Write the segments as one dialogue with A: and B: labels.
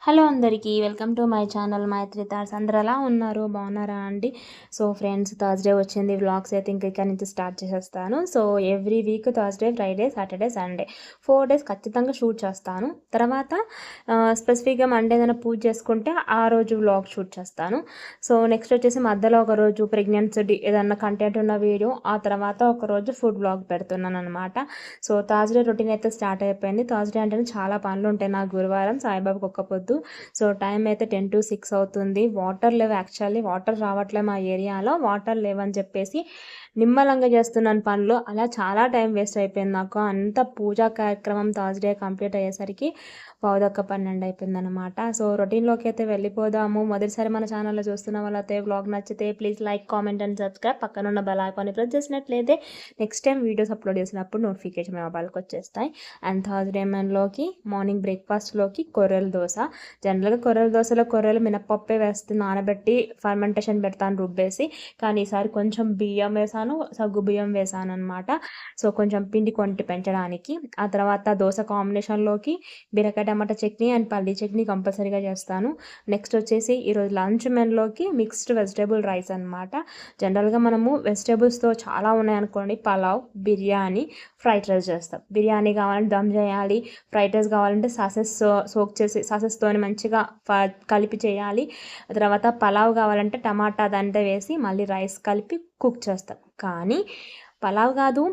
A: Hello అందరికీ welcome to my channel Maithri thoughts. అందరు ఎలా ఉన్నారు, బాగున్నారా అండి? సో ఫ్రెండ్స్, థర్స్డే వచ్చింది. వ్లాగ్స్ అయితే ఇంక ఇక్కడ నుంచి స్టార్ట్ చేసేస్తాను. So every week Thursday, Friday, Saturday, Sunday 4 days ఖచ్చితంగా షూట్ చేస్తాను. తర్వాత స్పెసిఫిక్గా మండే ఏదైనా పూజ చేసుకుంటే ఆ రోజు వ్లాగ్ షూట్ చేస్తాను. సో నెక్స్ట్ వచ్చేసి మధ్యలో ఒక రోజు ప్రెగ్నెన్సీ ఏదన్నా కంటెంట్ ఉన్న వీడియో, ఆ తర్వాత ఒక రోజు ఫుడ్ వ్లాగ్ పెడుతున్నాను అనమాట. సో థర్స్డే రొటీన్ అయితే స్టార్ట్ అయిపోయింది. థర్స్డే అంటే చాలా పనులు ఉంటాయి నాకు. గురువారం సాయిబాబాకి ఒక్క పొద్దు. సో టైం అయితే 10 to 6 అవుతుంది. వాటర్ లేవు, యాక్చువల్లీ వాటర్ రావట్లే మా ఏరియాలో. వాటర్ లేవని చెప్పేసి నిమ్మలంగా చేస్తున్నాను పనులు. అలా చాలా టైం వేస్ట్ అయిపోయింది నాకు. అంత పూజా కార్యక్రమం థర్స్డే కంప్లీట్ అయ్యేసరికి 11:12 అయిపోయిందనమాట. సో రొటీన్లోకి అయితే వెళ్ళిపోదాము. మొదటిసారి మన ఛానల్లో చూస్తున్న వాళ్ళైతే వ్లాగ్ నచ్చితే please like, comment and subscribe. పక్కన ఉన్న బెల్ ఐకాన్ని ప్రెస్ చేసినట్లయితే నెక్స్ట్ టైం వీడియోస్ అప్లోడ్ చేసినప్పుడు నోటిఫికేషన్ మొబైల్కి వచ్చేస్తాయి. అండ్ థర్స్డే మెన్లోకి మార్నింగ్ బ్రేక్ఫాస్ట్లోకి కొర్రల దోశ. జనరల్గా కొర్రల దోశలో కొర్రలు మినపప్పే వేస్తే నానబెట్టి ఫర్మెంటేషన్ పెడతాను రుబ్బేసి. కానీ ఈసారి కొంచెం బియ్యం వేసాను, సగ్గు బియ్యం వేసాను అనమాట. సో కొంచెం పిండి కొంటి పెంచడానికి. ఆ తర్వాత దోశ కాంబినేషన్లోకి బీరకాయ టమాటా చట్నీ అండ్ పల్లీ చట్నీ కంపల్సరీగా చేస్తాను. నెక్స్ట్ వచ్చేసి ఈరోజు లంచ్ మెన్లోకి మిక్స్డ్ వెజిటేబుల్ రైస్ అనమాట. జనరల్గా మనము వెజిటేబుల్స్తో చాలా ఉన్నాయనుకోండి, పలావ్, బిర్యానీ, ఫ్రైడ్ రైస్ చేస్తాం. బిర్యానీ కావాలంటే దమ్ చేయాలి, ఫ్రైడ్ రైస్ కావాలంటే సాసెస్ సోక్ చేసి సాసెస్తో మంచిగా కలిపి చేయాలి. తర్వాత పలావ్ కావాలంటే టమాటా దంతా వేసి మళ్ళీ రైస్ కలిపి కుక్ చేస్తాం. కానీ పలావ్ కాదు,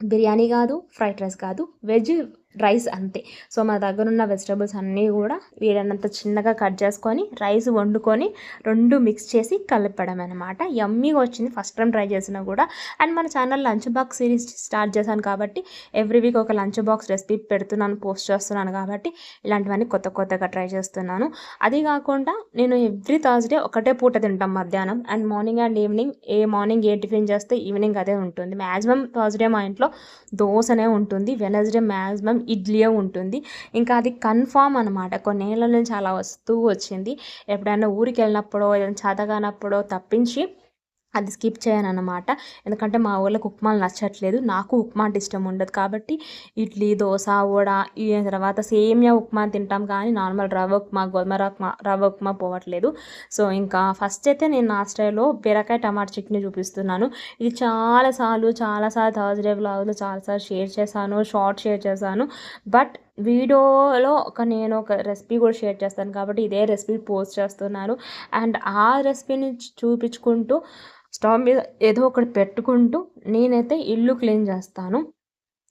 A: బిర్యానీ కాదు, ఫ్రైడ్ రైస్ కాదు, వెజ్ రైస్ అంతే. సో మా దగ్గర ఉన్న వెజిటబుల్స్ అన్నీ కూడా వీలైనంత చిన్నగా కట్ చేసుకొని రైస్ వండుకొని రెండు మిక్స్ చేసి కలపడం అనమాట. యమ్మీగా వచ్చింది ఫస్ట్ టైం ట్రై చేసినా కూడా. అండ్ మన channel lunch box series start చేశాను కాబట్టి ఎవ్రీ వీక్ ఒక లంచ్ బాక్స్ రెసిపీ పెడుతున్నాను, పోస్ట్ చేస్తున్నాను కాబట్టి ఇలాంటివన్నీ కొత్త కొత్తగా ట్రై చేస్తున్నాను. అది కాకుండా నేను ఎవ్రీ థర్స్డే ఒకటే పూట తింటాం మధ్యాహ్నం. And morning and evening morning A tiffin చేస్తే ఈవినింగ్ అదే ఉంటుంది. మ్యాక్సిమం థర్స్డే మా ఇంట్లో దోశనే ఉంటుంది. వెనస్డే మ్యాక్సిమం ఇడ్లీయే ఉంటుంది. ఇంకా అది కన్ఫామ్ అనమాట. కొన్నేళ్ళ నుంచి అలా వస్తూ వచ్చింది. ఎప్పుడైనా ఊరికి వెళ్ళినప్పుడో ఏదైనా చేతగానప్పుడో తప్పించి అది స్కిప్ చేయను అనమాట. ఎందుకంటే మా ఊళ్ళకి ఉప్మాలు నచ్చట్లేదు, నాకు ఉప్మా అంటే ఇష్టం ఉండదు. కాబట్టి ఇడ్లీ, దోశ, వడ, ఈ తర్వాత సేమియా ఉప్మా తింటాం కానీ నార్మల్ రవ్వ ఉప్మా, గోధుమ రవ్వ ఉప్మా పోవట్లేదు. సో ఇంకా ఫస్ట్ అయితే నేను నా స్టైల్లో బీరకాయ టమాటా చట్నీ చూపిస్తున్నాను. ఇది చాలాసార్లు థర్స్డే వ్లాగ్లో చాలాసార్లు షేర్ చేశాను, షేర్ చేశాను. బట్ వీడియోలో నేను ఒక రెసిపీ కూడా షేర్ చేస్తాను కాబట్టి ఇదే రెసిపీ పోస్ట్ చేస్తున్నాను. అండ్ ఆ రెసిపీని చూపించుకుంటూ స్టవ్ మీద ఏదో ఒకటి పెట్టుకుంటూ నేనైతే ఇల్లు క్లీన్ చేస్తాను.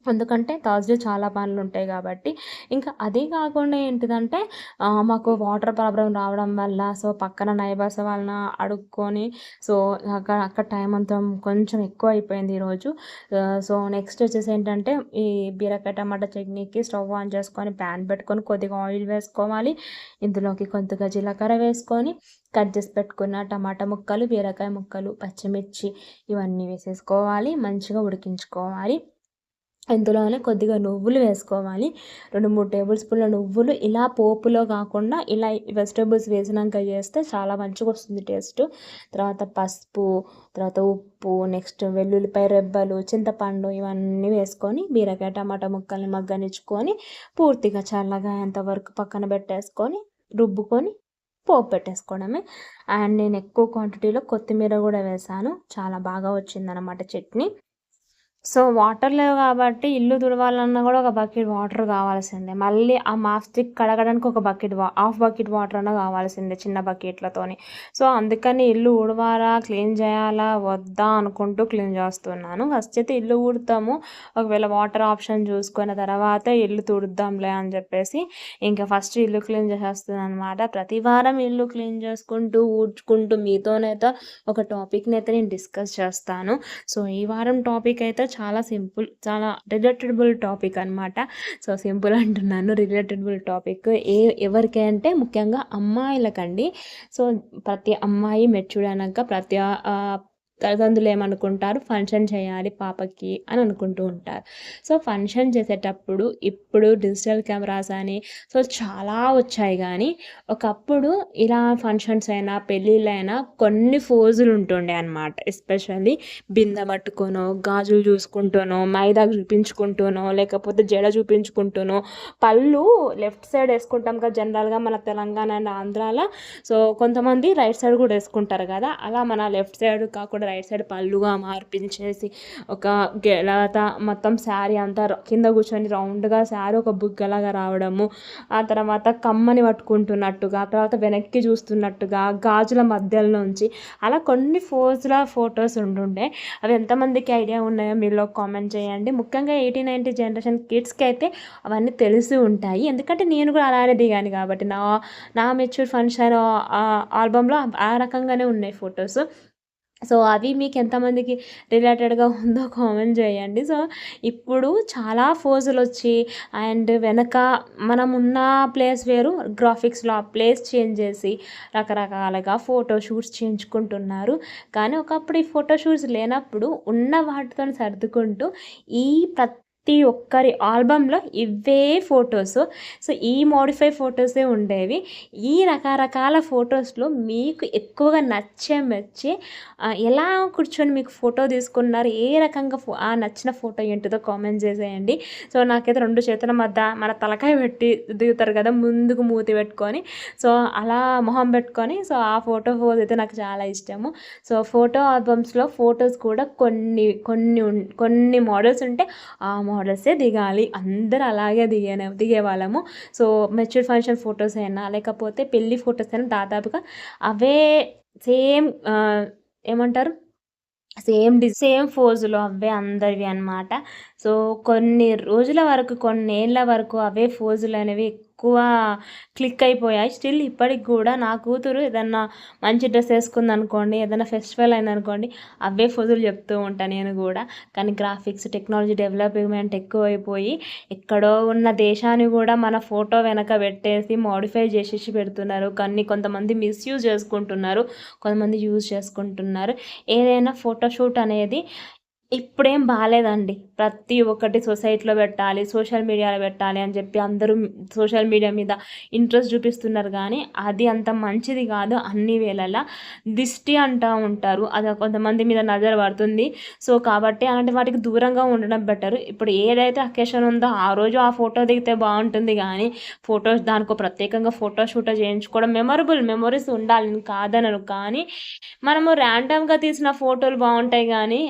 A: ఎందుకంటే థర్స్డే చాలా పనులు ఉంటాయి కాబట్టి. ఇంకా అదే కాకుండా ఏంటిదంటే మాకు వాటర్ ప్రాబ్లం రావడం వల్ల సో పక్కన నైబర్స్ వాళ్ళని అడుక్కొని సో అక్కడ టైం అంతా కొంచెం ఎక్కువ అయిపోయింది ఈరోజు. సో నెక్స్ట్ వచ్చేసి ఏంటంటే ఈ బీరకాయ టమాటా చట్నీకి స్టవ్ ఆన్ చేసుకొని ప్యాన్ పెట్టుకొని కొద్దిగా ఆయిల్ వేసుకోవాలి. ఇందులోకి కొద్దిగా జీలకర్ర వేసుకొని కట్ చేసి పెట్టుకున్న టమాటా ముక్కలు, బీరకాయ ముక్కలు, పచ్చిమిర్చి ఇవన్నీ వేసేసుకోవాలి. మంచిగా ఉడికించుకోవాలి. ఇందులోనే కొద్దిగా నువ్వులు వేసుకోవాలి. 2-3 టేబుల్ స్పూన్ల నువ్వులు. ఇలా పోపులో కాకుండా ఇలా వెజిటేబుల్స్ వేసినాక చేస్తే చాలా మంచిగా వస్తుంది టేస్ట్. తర్వాత పసుపు, తర్వాత ఉప్పు, నెక్స్ట్ వెల్లుల్లిపాయ రెబ్బలు, చింతపండు ఇవన్నీ వేసుకొని బీరకాయ టమాటా ముక్కల్ని మగ్గనిచ్చుకొని పూర్తిగా చల్లగా ఎంతవరకు పక్కన పెట్టేసుకొని రుబ్బుకొని పోపు పెట్టేసుకోవడమే. అండ్ నేను ఎక్కువ క్వాంటిటీలో కొత్తిమీర కూడా వేసాను. చాలా బాగా వచ్చిందనమాట చట్నీ. సో వాటర్ లేవు కాబట్టి ఇల్లు తుడవాలన్నా కూడా ఒక బకెట్ వాటర్ కావాల్సిందే. మళ్ళీ ఆ మాప్ స్టిక్ కడగడానికి ఒక హాఫ్ బకెట్ వాటర్ అన్నా కావాల్సిందే చిన్న బకెట్లతోని. సో అందుకని ఇల్లు ఊడవాలా, క్లీన్ చేయాలా వద్దా అనుకుంటూ క్లీన్ చేస్తున్నాను. ఫస్ట్ అయితే ఇల్లు ఊడుతాము, ఒకవేళ వాటర్ ఆప్షన్ చూసుకున్న తర్వాత ఇల్లు తుడుద్దాంలే అని చెప్పేసి ఇంకా ఫస్ట్ ఇల్లు క్లీన్ చేసేస్తున్నాను అనమాట. ప్రతి వారం ఇల్లు క్లీన్ చేసుకుంటూ ఊడ్చుకుంటూ మీతోనైతే ఒక టాపిక్ని అయితే నేను డిస్కస్ చేస్తాను. సో ఈ వారం టాపిక్ అయితే చాలా సింపుల్, చాలా రిలేటబుల్ టాపిక్ అనమాట. సో సింపుల్ అంటున్నాను, రిలేటబుల్ టాపిక్. ఎవరికి అంటే ముఖ్యంగా అమ్మాయిలకండి. సో ప్రతి అమ్మాయి మెచ్యూర్డ్ అయినాక తల్లిదండ్రులు ఏమనుకుంటారు, ఫంక్షన్ చేయాలి పాపకి అని అనుకుంటూ ఉంటారు. సో, ఫంక్షన్ చేసేటప్పుడు ఇప్పుడు డిజిటల్ కెమెరాస్ అని సో, చాలా వచ్చాయి గానీ, ఒకప్పుడు ఇలా ఫంక్షన్స్ అయినా, పెళ్ళిళ్ళైనా కొన్ని ఫోజులు ఉంటుండే అనమాట. ఎస్పెషల్లీ బిందె పట్టుకోనో, గాజులు చూసుకుంటూనో, మైదా చూపించుకుంటూనో, లేకపోతే జడ చూపించుకుంటూనో, పళ్ళు లెఫ్ట్ సైడ్ ఏసుకుంటాం కదా జనరల్‌గా మన తెలంగాణ అండ్ ఆంధ్రాలో. సో, కొంతమంది రైట్ సైడ్ కూడా ఏసుకుంటారు కదా! అలా మన లెఫ్ట్ సైడ్ కాకుండా రైట్ సైడ్ పళ్ళుగా మార్పించేసి ఒక గెలత మొత్తం శారీ అంతా కింద కూర్చొని రౌండ్‌గా శారీ ఒక బుగ్గలాగా రావడము. ఆ తర్వాత కమ్మని పట్టుకుంటున్నట్టుగా, తర్వాత వెనక్కి చూస్తున్నట్టుగా, గాజుల మధ్యలోంచి అలా కొన్ని ఫోటోస్ ఉంటుండే. అవి ఎంతమందికి ఐడియా ఉన్నాయో మీలో కామెంట్ చేయండి. ముఖ్యంగా 80, 90 జనరేషన్ కిడ్స్‌కి అయితే అవన్నీ తెలిసి ఉంటాయి. ఎందుకంటే నేను కూడా అలానే దిగాను కాబట్టి నా మెచ్యూర్ ఫంక్షన్ ఆల్బమ్‌లో ఆ రకంగానే ఉన్నాయి ఫోటోస్. సో, అవి మీకు ఎంతమందికి రిలేటెడ్‌గా ఉందో కామెంట్ చేయండి. సో, ఇప్పుడు చాలా ఫోజులొచ్చి అండ్ వెనక మనమున్న ప్లేస్ వేరు, గ్రాఫిక్స్‌లో ఆ ప్లేస్ చేంజ్ చేసి రకరకాలుగా ఫోటో షూట్స్ చేయించుకుంటున్నారు. కానీ ఒకప్పుడు ఈ ఫోటో షూట్స్ లేనప్పుడు ఉన్న వాటితోని సర్దుకుంటూ ఈ ప్రతి ఒక్కరి ఆల్బమ్‌లో ఇవే ఫోటోస్. సో, ఈ మోడిఫై ఫోటోసే ఉండేవి. ఈ రకరకాల ఫోటోస్‌లో మీకు ఎక్కువగా మెచ్చే ఎలా కూర్చొని మీకు ఫోటో తీసుకున్నారు? ఏ రకంగా ఆ నచ్చిన ఫోటో ఏంటిదో కామెంట్ చేసేయండి. సో, నాకైతే 2 చేతుల మధ్య మన తలకాయ పెట్టి దిగుతారు కదా! ముందుకు మూతి పెట్టుకొని. సో, అలా మొహం పెట్టుకొని సో, ఆ పోజ్ అయితే నాకు చాలా ఇష్టము. సో, ఫోటో ఆల్బమ్స్‌లో ఫోటోస్ కూడా కొన్ని మోడల్స్ ఉంటే ఆ మోడల్సే దిగాలి. అందరూ అలాగే దిగేవాళ్ళము. సో, మెచ్యూర్ ఫంక్షన్ ఫోటోస్ అయినా లేకపోతే పెళ్లి ఫోటోస్ అయినా దాదాపుగా అవే సేమ్ ఏమంటారు? సేమ్ ఫోజులు అవే అందరివి అనమాట. సో, కొన్ని రోజుల వరకు, కొన్నేళ్ల వరకు అవే ఫోజులనేవి ఎక్కువ క్లిక్ అయిపోయాయి. స్టిల్ ఇప్పటికి గూడా నా కూతురు ఏదన్నా మంచి డ్రెస్ ఏసుకుందనుకోండి, ఏదైనా ఫెస్టివల్ అయిందనుకోండి, అవే ఫోజులు చెప్తూ ఉంటా నేను గూడా. కానీ గ్రాఫిక్స్, టెక్నాలజీ డెవలప్‌మెంట్ ఎక్కువైపోయి, ఎక్కడో ఉన్న దేశాన్ని గూడా మన ఫోటో వెనక పెట్టేసి, మోడిఫై చేసేసి పెడుతున్నారు. కానీ కొంతమంది మిస్‌యూజ్ చేసుకుంటున్నారు. కొంతమంది యూజ్ చేసుకుంటున్నారు. ఏదైనా ఫోటోషూట్ అనేది ఇప్పుడేం బాలేదండి. ప్రతి ఒక్కటి సొసైటీలో పెట్టాలి, సోషల్ మీడియాలో పెట్టాలి అని చెప్పి అందరూ సోషల్ మీడియా మీద ఇంట్రెస్ట్ చూపిస్తున్నారు గానీ, అది అంత మంచిది కాదు అన్ని వేళలా. దిష్టి అంటా ఉంటారు. అది కొంతమంది మీద నజర పడుతుంది. సో, కాబట్టి అలాంటి వాటికి దూరంగా ఉండడం బెటరు. ఇప్పుడు ఏదైతే అకేషన్ ఉందో ఆ రోజు ఆ ఫోటో దిగితే బావుంటుంది గానీ, దానికో ప్రత్యేకంగా ఫోటో షూట్ చేయించుకోవడం మెమోరీస్ ఉండాలి. నేను కాదనను. కానీ మనము ర్యాండమ్‌గా తీసిన ఫోటోలు బావుంటాయి గానీ,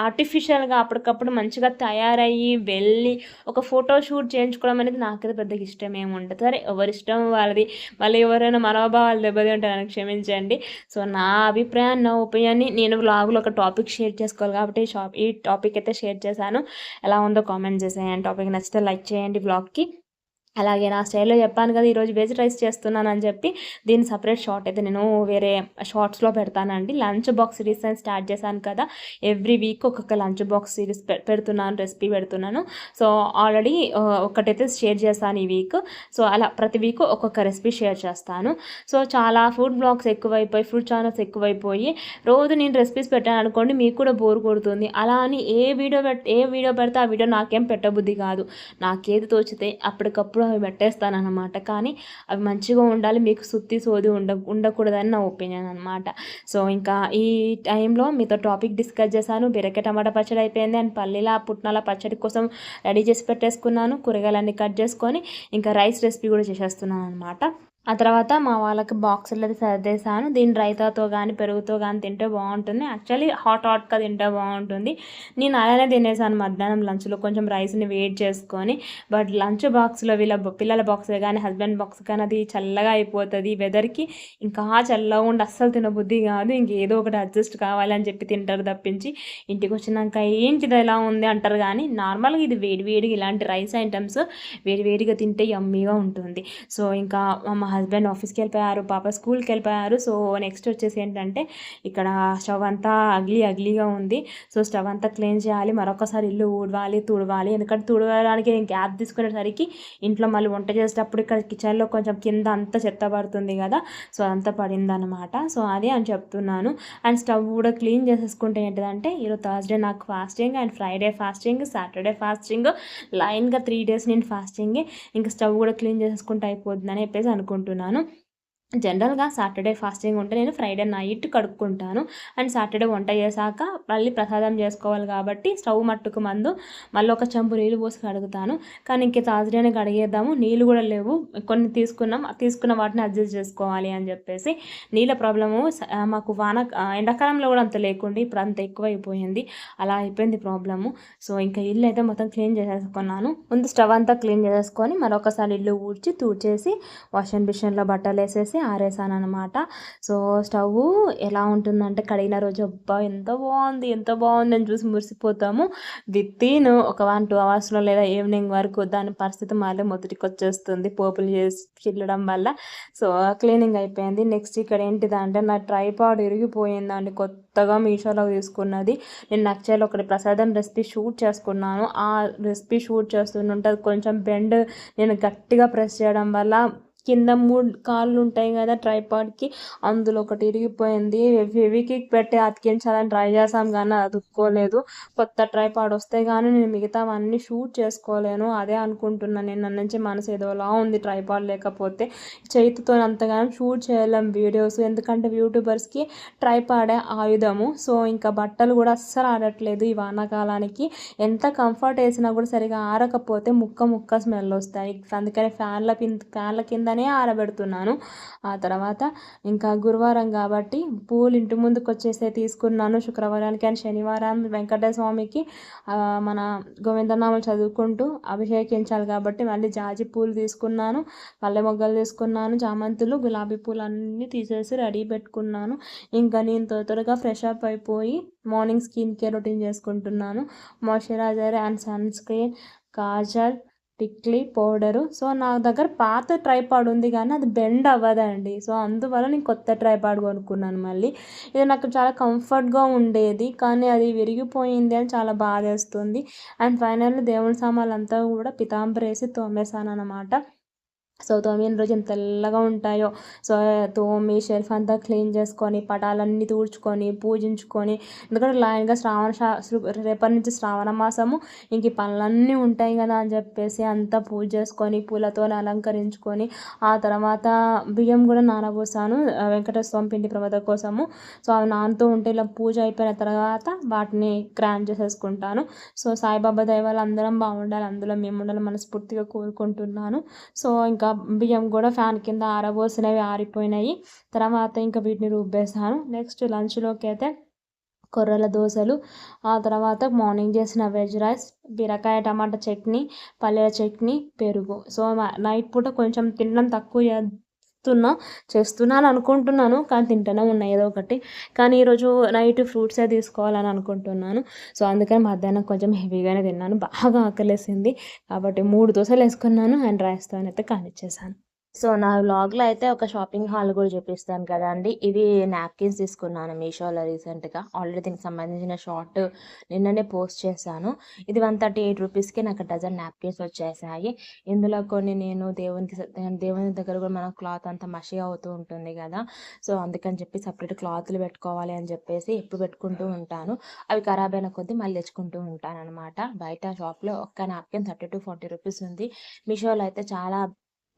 A: ఆర్టిఫిషియల్‌గా అప్పటికప్పుడు మంచిగా తయారయ్యి, వెళ్ళి ఒక ఫోటో షూట్ చేయించుకోవడం అనేది నాకైతే పెద్దగా ఇష్టమేమి ఉండదు. సరే ఎవరిష్టం వాళ్ళది. మళ్ళీ ఎవరైనా మనోభావాలు దెబ్బతింటే నన్ను క్షమించండి. సో, నా అభిప్రాయం, నా ఒపీనియన్‌ని నేను వ్లాగ్‌లో ఒక టాపిక్ షేర్ చేసుకోవాలి కాబట్టి ఈ టాపిక్ అయితే షేర్ చేశాను. ఎలా ఉందో కామెంట్ చేసేయండి. టాపిక్ నచ్చితే లైక్ చేయండి వ్లాగ్‌కి. అలాగే నా స్టైల్‌లో చెప్పాను కదా! ఈరోజు వెజ్ రైస్ చేస్తున్నానని చెప్పి, దీని సెపరేట్ షార్ట్ అయితే నేను వేరే షార్ట్స్‌లో పెడతానండి. లంచ్ బాక్స్ సిరీస్ అని స్టార్ట్ చేశాను కదా! ఎవ్రీ వీక్ ఒక్కొక్క లంచ్ బాక్స్ సిరీస్ పెడుతున్నాను, రెసిపీ పెడుతున్నాను. సో, ఆల్రెడీ ఒకటైతే షేర్ చేశాను ఈ వీక్. సో, అలా ప్రతి వీక్ ఒక్కొక్క రెసిపీ షేర్ చేస్తాను. సో, చాలా ఫుడ్ బ్లాగ్స్ ఎక్కువైపోయి, ఫుడ్ ఛానల్స్ ఎక్కువైపోయి, రోజు నేను రెసిపీస్ పెట్టాననుకోండి మీకు కూడా బోర్ కొడుతుంది. అలా అని ఏ వీడియో పెడితే ఆ వీడియో నాకేం పెట్టబుద్ధి కాదు. నాకేది తోచితే అప్పటికప్పుడు అవి పెట్టేస్తాననమాట. కానీ అవి మంచిగా ఉండాలి. మీకు సుత్తి సోది ఉండకూడదని నా ఒపీనియన్ అనమాట. సో, ఇంకా ఈ టైంలో మీతో టాపిక్ డిస్కస్ చేశాను. బీరకాయ టమాటా పచ్చడి అయిపోయింది. అండ్ పల్లీల పుట్నాల పచ్చడి కోసం రెడీ చేసి పెట్టేసుకున్నాను. కూరగాయలన్నీ కట్ చేసుకొని ఇంకా రైస్ రెసిపీ కూడా చేసేస్తున్నాను అనమాట. ఆ తర్వాత మా వాళ్ళకి బాక్సులు అయితే సర్దేశాను. దీన్ని రైతాతో కానీ, పెరుగుతో కానీ తింటే బాగుంటుంది. యాక్చువల్లీ హాట్‌గా తింటే బాగుంటుంది. నేను అలానే తినేసాను మధ్యాహ్నం లంచ్‌లో కొంచెం రైస్‌ని వేడి చేసుకొని. బట్ లంచ్ బాక్స్‌లో పిల్లల బాక్సే కానీ, హస్బెండ్ బాక్స్ కానీ అది చల్లగా అయిపోతది. వెదర్‌కి ఇంకా చల్లగా ఉండి అస్సలు తినబుద్ధి కాదు. ఇంకేదో ఒకటి అడ్జస్ట్ కావాలి అని చెప్పి తింటారు తప్పించి, ఇంటికొచ్చినాక ఏంటిది ఎలా ఉంది అంటారు కానీ, నార్మల్‌గా ఇది వేడిగా ఇలాంటి రైస్ ఐటమ్స్ వేడిగా తింటే యమ్మీగా ఉంటుంది. సో, ఇంకా మా హస్బెండ్ ఆఫీస్కి వెళ్ళిపోయారు, పాప స్కూల్కి వెళ్ళిపోయారు. సో నెక్స్ట్ వచ్చేసి ఏంటంటే ఇక్కడ స్టవ్ అంతా అగ్లీగా ఉంది. సో స్టవ్ అంతా క్లీన్ చేయాలి, మరొకసారి ఇల్లు ఊడవాలి తుడవాలి. ఎందుకంటే తుడవడానికి నేను గ్యాప్ తీసుకునేసరికి ఇంట్లో మళ్ళీ వంట చేసేటప్పుడు ఇక్కడ కిచెన్లో కొంచెం కింద అంతా చెత్త పడుతుంది కదా, సో అంతా పడిందనమాట. సో అదే అని చెప్తున్నాను. అండ్ స్టవ్ కూడా క్లీన్ చేసేసుకుంటే ఏంటిదంటే ఈరోజు థర్స్డే నాకు fasting, and Friday fasting, Saturday fasting, లైన్గా 3 days నేను ఫాస్టింగే. ఇంకా స్టవ్ కూడా క్లీన్ చేసేసుకుంటే అయిపోతుందని చెప్పేసి అనుకుంటున్నాను. జనరల్గా సాటర్డే ఫాస్టింగ్ ఉంటే నేను ఫ్రైడే నైట్ కడుక్కుంటాను. అండ్ సాటర్డే వంట చేశాక మళ్ళీ ప్రసాదం చేసుకోవాలి కాబట్టి స్టవ్ మట్టుకు మందు మళ్ళీ ఒక చెంబు నీళ్ళు పోసి కడుగుతాను. కానీ ఇంక థర్స్డేనే కడిగేద్దాము, నీళ్ళు కూడా లేవు, కొన్ని తీసుకున్న వాటిని అడ్జస్ట్ చేసుకోవాలి అని చెప్పేసి. నీళ్ళ ప్రాబ్లము మాకు ఎండాకాలంలో కూడా అంత లేకుండా ఇప్పుడు అంత ఎక్కువ అయిపోయింది, అలా అయిపోయింది ప్రాబ్లము. సో ఇంకా ఇల్లు అయితే మొత్తం క్లీన్ చేసేసుకున్నాను. ముందు స్టవ్ అంతా క్లీన్ చేసేసుకొని మరొకసారి ఇల్లు తుడిచేసి వాషింగ్ మిషన్లో బట్టలు వేసేసి ఆరేసాను అనమాట. సో స్టవ్ ఎలా ఉంటుందంటే కడిగిన రోజు అబ్బా ఎంత బాగుంది అని చూసి మురిసిపోతాము. విత్తిన్ ఒక 1-2 hours లేదా ఈవినింగ్ వరకు దాని పరిస్థితి మళ్ళీ మొదటికి వచ్చేస్తుంది పోపులు చేసి చిల్లడం వల్ల. సో క్లీనింగ్ అయిపోయింది. నెక్స్ట్ ఇక్కడ ఏంటిదంటే నా ట్రైపాడ్ ఇరిగిపోయిందండి, కొత్తగా మీషోలో తీసుకున్నది. నేను నచ్చేలో ఒకటి ప్రసాదం రెసిపీ షూట్ చేసుకున్నాను. ఆ రెసిపీ షూట్ చేస్తుంటే అది కొంచెం బెండ్, నేను గట్టిగా ప్రెస్ చేయడం వల్ల కింద 3 కాళ్ళు ఉంటాయి కదా ట్రైపాడ్కి, అందులో ఒకటి ఇరిగిపోయింది. ఫెవిక్విక్ పెట్టి అతికించాలని ట్రై చేసాం కానీ అతుక్కోలేదు. కొత్త ట్రైపాడ్ వస్తే కానీ నేను మిగతావన్నీ షూట్ చేసుకోలేను. అదే అనుకుంటున్నాను, నేను నన్ను నుంచి మనసు ఏదోలా ఉంది ట్రైపాడ్ లేకపోతే. చేతితో అంతగానో షూట్ చేయలేం వీడియోస్, ఎందుకంటే యూట్యూబర్స్కి ట్రైపాడే ఆయుధము. సో ఇంకా బట్టలు కూడా అస్సలు ఆడట్లేదు ఈ వానాకాలానికి. ఎంత కంఫర్ట్ వేసినా కూడా సరిగా ఆరకపోతే ముక్క స్మెల్ వస్తాయి. అందుకని ఫ్యాన్ల కిందనే ఆరబెడుతున్నాను. ఆ తర్వాత ఇంకా గురువారం కాబట్టి పూలు ఇంటి ముందుకు వచ్చేసే తీసుకున్నాను శుక్రవారానికి. అండ్ శనివారం వెంకటేశ్వర స్వామికి మన గోవిందనామాలు చదువుకుంటూ అభిషేకించాలి కాబట్టి మళ్ళీ జాజి పూలు తీసుకున్నాను, మల్లె మొగ్గలు తీసుకున్నాను, చామంతులు, గులాబీ పూలు అన్నీ తీసేసి రెడీ పెట్టుకున్నాను. ఇంకా నేను త్వరగా ఫ్రెష్ అప్ అయిపోయి మార్నింగ్ స్కిన్ కేర్ రొటీన్ చేసుకుంటున్నాను. Moisturiser and sunscreen, kajal, టిక్లీ పౌడరు. సో నా దగ్గర పాత ట్రైపాడ్ ఉంది కానీ అది బెండ్ అవ్వదండి. సో అందువల్ల నేను కొత్త ట్రైపాడ్ కొనుక్కున్నాను మళ్ళీ. ఇది నాకు చాలా కంఫర్ట్గా ఉండేది కానీ అది విరిగిపోయింది అని చాలా బాధేస్తుంది. అండ్ ఫైనల్లీ దేవుని సామాన్లు అంతా కూడా పితాంబరి వేసి తోమేశాను అనమాట. సో తోమిన రోజు ఎంత తెల్లగా ఉంటాయో. సో తోమి షెల్ఫ్ అంతా క్లీన్ చేసుకొని పటాలన్నీ తుడుచుకొని పూజించుకొని, ఎందుకంటే లైన్గా రేపటి నుంచి శ్రావణ మాసము, ఇంక ఈ పనులన్నీ ఉంటాయి కదా అని చెప్పేసి అంతా పూజ చేసుకొని పూలతో అలంకరించుకొని ఆ తర్వాత బియ్యం కూడా నానబోసాను వెంకటేశ్వర స్వామి పిండి ప్రమద కోసము. సో అవి నానుతూ ఉంటే ఇలా పూజ అయిపోయిన తర్వాత వాటిని గ్రైండ్ చేసేసుకుంటాను. సో సాయిబాబా దయ వల్ల అందరం బాగుండాలి, అందులో మేము ఉండాలి మనస్ఫూర్తిగా కోరుకుంటున్నాను. సో ఇంకా బియ్యం కూడా ఫ్యాన్ కింద ఆరబోసినవి ఆరిపోయినాయి. తర్వాత ఇంకా వీటిని రుబ్బేసాను. నెక్స్ట్ లంచ్లోకి అయితే కొర్రల దోశలు, ఆ తర్వాత మార్నింగ్ చేసిన వెజ్ రైస్, బీరకాయ టమాటా చట్నీ, పల్లీల చట్నీ, పెరుగు. సో నైట్ పూట కొంచెం తినడం తక్కువ చేస్తున్నాను అనుకుంటున్నాను కానీ తింటూనే ఉన్నా ఏదో ఒకటి. కానీ ఈరోజు నైట్ ఫ్రూట్సే తీసుకోవాలని అనుకుంటున్నాను. సో అందుకని మధ్యాహ్నం కొంచెం హెవీగానే తిన్నాను, బాగా ఆకలేసింది కాబట్టి 3 దోశలు వేసుకున్నాను అండ్ రైస్తో అయితే కానిచ్చేసాను. సో నా వ్లాగ్లో అయితే ఒక షాపింగ్ హాల్ కూడా చూపిస్తాను కదా అండి. ఇది నాప్కిన్స్ తీసుకున్నాను మీషోలో రీసెంట్గా. ఆల్రెడీ దీనికి సంబంధించిన షార్ట్ నిన్ననే పోస్ట్ చేశాను. ఇది 138 రూపీస్కి నాకు డజన్ నాప్కిన్స్ వచ్చేసాయి. ఇందులో కొన్ని నేను దేవుని దగ్గర కూడా మన క్లాత్ అంతా మషి అవుతూ ఉంటుంది కదా, సో అందుకని చెప్పి సపరేట్ క్లాత్లు పెట్టుకోవాలి అని చెప్పేసి ఎప్పుడు పెట్టుకుంటూ ఉంటాను. అవి ఖరాబ్ అయిన కొద్దీ మళ్ళీ తెచ్చుకుంటూ ఉంటాను అనమాట. బయట షాప్లో ఒక్క నాప్కిన్ 30-40 రూపీస్ ఉంది. మీషోలో అయితే చాలా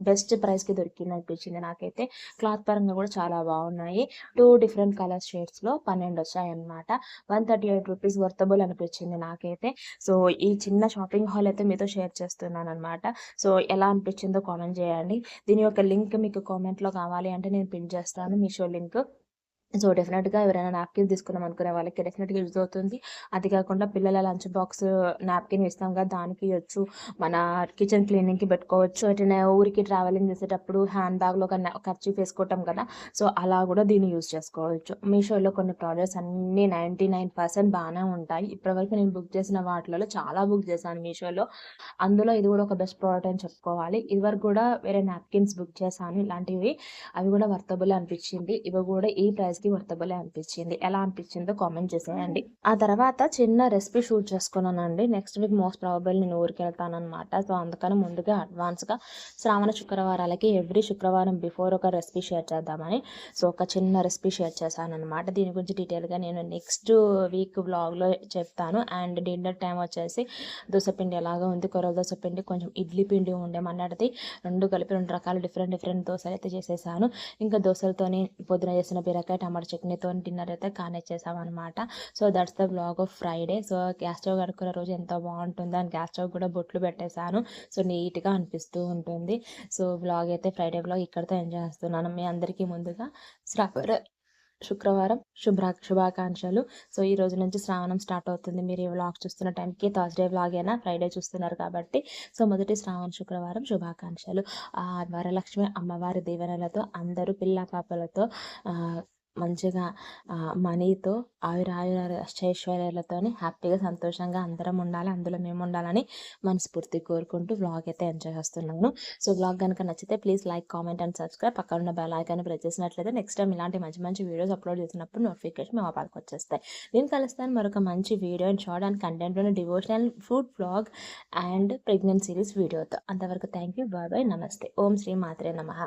A: బెస్ట్ ప్రైస్కి దొరికింది అనిపించింది నాకైతే. క్లాత్ పరంగా కూడా చాలా బాగున్నాయి. 2 డిఫరెంట్ కలర్ షేడ్స్లో 12 వచ్చాయి అనమాట. 138 రూపీస్ వర్తబుల్ అనిపించింది నాకైతే. సో ఈ చిన్న షాపింగ్ హాల్ అయితే మీతో షేర్ చేస్తున్నాను అనమాట. సో ఎలా అనిపించిందో కామెంట్ చేయండి. దీని యొక్క లింక్ మీకు కామెంట్లో కావాలి అంటే నేను పిన్ చేస్తాను, మీషో లింక్. సో, డెఫినెట్‌గా ఎవరైనా నాప్కిన్స్ తీసుకుందాం అనుకునే వాళ్ళకి డెఫినెట్‌గా యూజ్ అవుతుంది. అది కాకుండా పిల్లల లంచ్ బాక్స్ నాప్కిన్ ఇస్తాం కదా! దానికి ఇయొచ్చు. మన కిచెన్ క్లీనింగ్‌కి పెట్టుకోవచ్చు. ఎటైనా ఊరికి ట్రావెలింగ్ చేసేటప్పుడు హ్యాండ్ బ్యాగ్‌లో కన్నా కర్చీఫ్ వేసుకోవటం కదా! సో, అలా కూడా దీన్ని యూజ్ చేసుకోవచ్చు. మీషోలో కొన్ని ప్రోడక్ట్స్ అన్నీ 99% బానే ఉంటాయి. ఇప్పటివరకు నేను బుక్ చేసిన వాటిలలో చాలా బుక్ చేశాను మీషోలో. అందులో ఇది కూడా ఒక బెస్ట్ ప్రోడక్ట్ అని చెప్పుకోవాలి. ఇదివరకు కూడా వేరే నాప్కిన్స్ బుక్ చేశాను ఇలాంటివి. అవి కూడా వర్తబులే అనిపించింది. ఇవి కూడా ఈ ప్రైస్‌కి వర్తబులే అనిపించింది. ఎలా అనిపించిందో కామెంట్ చేసేయండి. ఆ తర్వాత చిన్న రెసిపీ షూట్ చేసుకున్నానండి. నెక్స్ట్ వీక్ మోస్ట్ ప్రాబబుల్ నేను ఊరికెళ్తాననమాట. సో, అందుకని ముందుగా అడ్వాన్స్‌గా శ్రావణ శుక్రవారాలకి ఎవ్రీ శుక్రవారం బిఫోర్ ఒక రెసిపీ షేర్ చేద్దామని సో, ఒక చిన్న రెసిపీ షేర్ చేశాననమాట. దీని గురించి డీటెయిల్‌గా నేను నెక్స్ట్ వీక్ వ్లాగ్‌లో చెప్తాను. అండ్ డిన్నర్ టైమ్ వచ్చేసి దోసపిండి ఎలాగా ఉంది, కొర్రల దోసపిండి, కొంచెం ఇడ్లీ పిండి ఉండే మొన్నటిది 2 కలిపి 2 రకాల డిఫరెంట్ దోసలైతే చేసేసాను. ఇంకా దోసలతోని పొద్దున చేసిన బీరకాయ టమాటా చట్నీతోని డిన్నర్ అయితే కానిచ్చేసామనమాట. So, that's the vlog of Friday. So, gas stove కడుక్కున్న రోజు ఎంత బాగుంటుందో అని గ్యాస్ స్టవ్ కూడా బొట్లు పెట్టేశాను. సో, నీట్‌గా అనిపిస్తూ ఉంటుంది. సో, వ్లాగ్ అయితే ఫ్రైడే వ్లాగ్ ఇక్కడితో ఎండ్ చేస్తున్నాను. మీ అందరికీ ముందుగా శ్రావణ శుక్రవారం శుభాకాంక్షలు. సో, ఈ రోజు నుంచి శ్రావణం స్టార్ట్ అవుతుంది. మీరు ఈ వ్లాగ్ చూస్తున్న టైంకి థర్స్‌డే వ్లాగేనా, ఫ్రైడే చూస్తున్నారు కాబట్టి. సో, మొదటి శ్రావణ శుక్రవారం శుభాకాంక్షలు. వరలక్ష్మి అమ్మవారి దీవెనలతో అందరూ పిల్లా పాపలతో మంచిగా మనీతో అష్టైశ్వర్యాలతోని హ్యాపీగా సంతోషంగా అందరం ఉండాలి. అందులో మేము ఉండాలని మనస్ఫూర్తి కోరుకుంటూ వ్లాగ్ అయితే ఎంజాయ్ చేస్తున్నాను. సో, వ్లాగ్ కనుక నచ్చితే please like, comment and subscribe. పక్కన ఉన్న బెల్ ఐకాన్ ప్రెస్ చేసినట్లయితే నెక్స్ట్ టైం ఇలాంటి మంచి మంచి వీడియోస్ అప్లోడ్ చేసినప్పుడు నోటిఫికేషన్ మా పాలకు వచ్చేస్తాయి. నేను కలుస్తాను మరొక మంచి వీడియో అండ్ షార్ట్ అండ్ కంటెంట్లోని devotional food vlog and pregnancy series వీడియోతో. అంతవరకు థ్యాంక్ యూ. Bye bye. నమస్తే. ఓం శ్రీ మాత్రే నమః.